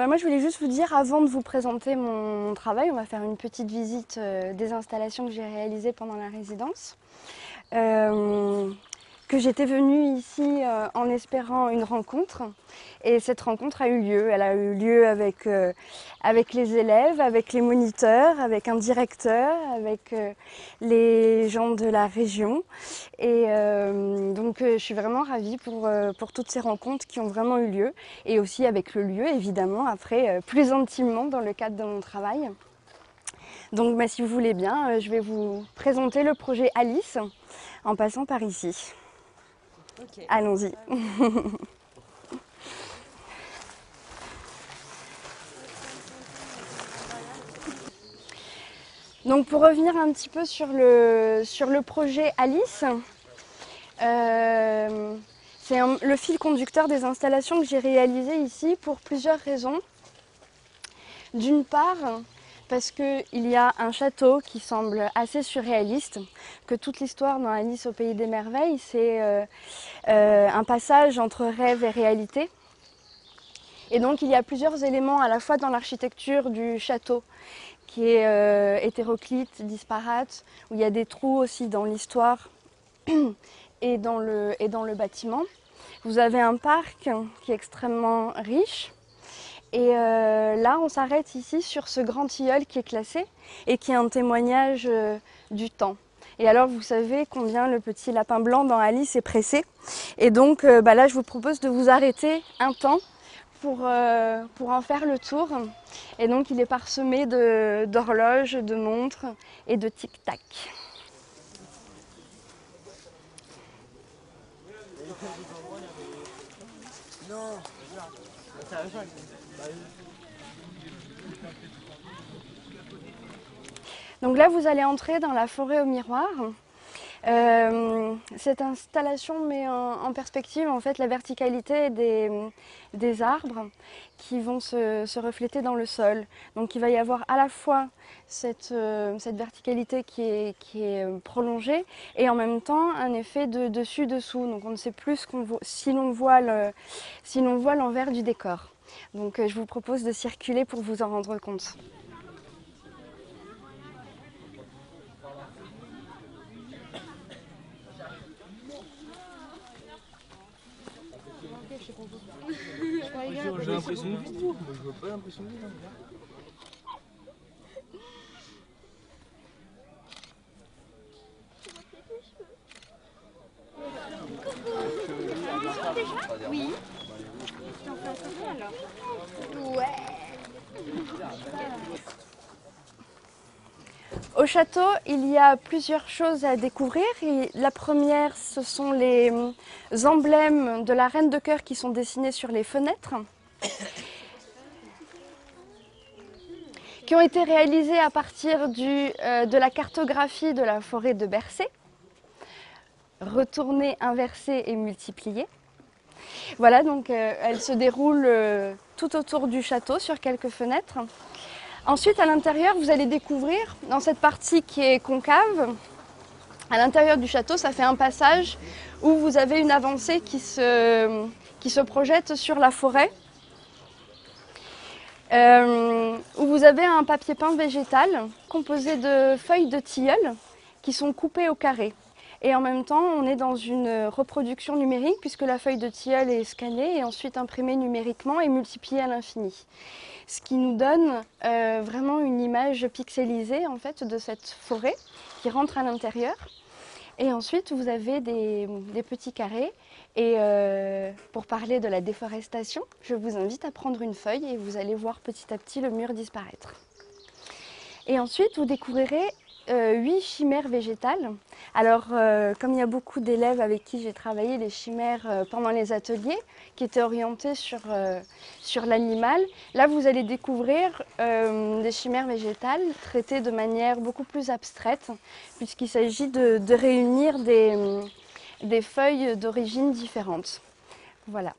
moi je voulais juste vous dire, avant de vous présenter mon travail, on va faire une petite visite des installations que j'ai réalisées pendant la résidence. Que j'étais venue ici en espérant une rencontre, et cette rencontre a eu lieu. Elle a eu lieu avec les élèves, avec les moniteurs, avec un directeur, avec les gens de la région. Et donc je suis vraiment ravie pour toutes ces rencontres qui ont vraiment eu lieu, et aussi avec le lieu évidemment après plus intimement dans le cadre de mon travail. Donc si vous voulez bien, je vais vous présenter le projet Alice en passant par ici. Okay. Allons-y. Donc pour revenir un petit peu sur le projet Alice, c'est le fil conducteur des installations que j'ai réalisées ici pour plusieurs raisons. D'une part, parce qu'il y a un château qui semble assez surréaliste, que toute l'histoire dans Alice au Pays des Merveilles, c'est un passage entre rêve et réalité. Et donc il y a plusieurs éléments à la fois dans l'architecture du château, qui est hétéroclite, disparate, où il y a des trous aussi dans l'histoire et dans le bâtiment. Vous avez un parc qui est extrêmement riche. Et là, on s'arrête ici sur ce grand tilleul qui est classé et qui est un témoignage du temps. Et alors, vous savez combien le petit lapin blanc dans Alice est pressé. Et donc, là, je vous propose de vous arrêter un temps pour en faire le tour. Et donc, il est parsemé d'horloges, de montres et de tic-tac. Donc là, vous allez entrer dans la forêt au miroir. Cette installation met en perspective en fait la verticalité des arbres qui vont se refléter dans le sol. Donc il va y avoir à la fois cette verticalité qui est prolongée et en même temps un effet de dessus-dessous. Donc on ne sait plus si l'on voit l'envers du décor. Donc je vous propose de circuler pour vous en rendre compte. J'ai l'impression de vivre, mais je vois pas l'impression de vivre. Oui. Je t'en fais un café alors. Ouais. Au château, il y a plusieurs choses à découvrir. Et la première, ce sont les emblèmes de la reine de cœur qui sont dessinés sur les fenêtres, qui ont été réalisés à partir de la cartographie de la forêt de Bercé, retournée, inversée et multipliée. Voilà, donc elle se déroule tout autour du château sur quelques fenêtres. Ensuite, à l'intérieur, vous allez découvrir, dans cette partie qui est concave, à l'intérieur du château, ça fait un passage où vous avez une avancée qui se projette sur la forêt, où vous avez un papier peint végétal composé de feuilles de tilleul qui sont coupées au carré. Et en même temps, on est dans une reproduction numérique puisque la feuille de tilleul est scannée et ensuite imprimée numériquement et multipliée à l'infini. Ce qui nous donne vraiment une image pixelisée en fait, de cette forêt qui rentre à l'intérieur. Et ensuite, vous avez des petits carrés. Et pour parler de la déforestation, je vous invite à prendre une feuille et vous allez voir petit à petit le mur disparaître. Et ensuite, vous découvrirez 8 chimères végétales. Alors, comme il y a beaucoup d'élèves avec qui j'ai travaillé les chimères pendant les ateliers, qui étaient orientés sur l'animal, là vous allez découvrir des chimères végétales traitées de manière beaucoup plus abstraite, puisqu'il s'agit de réunir des feuilles d'origine différentes. Voilà.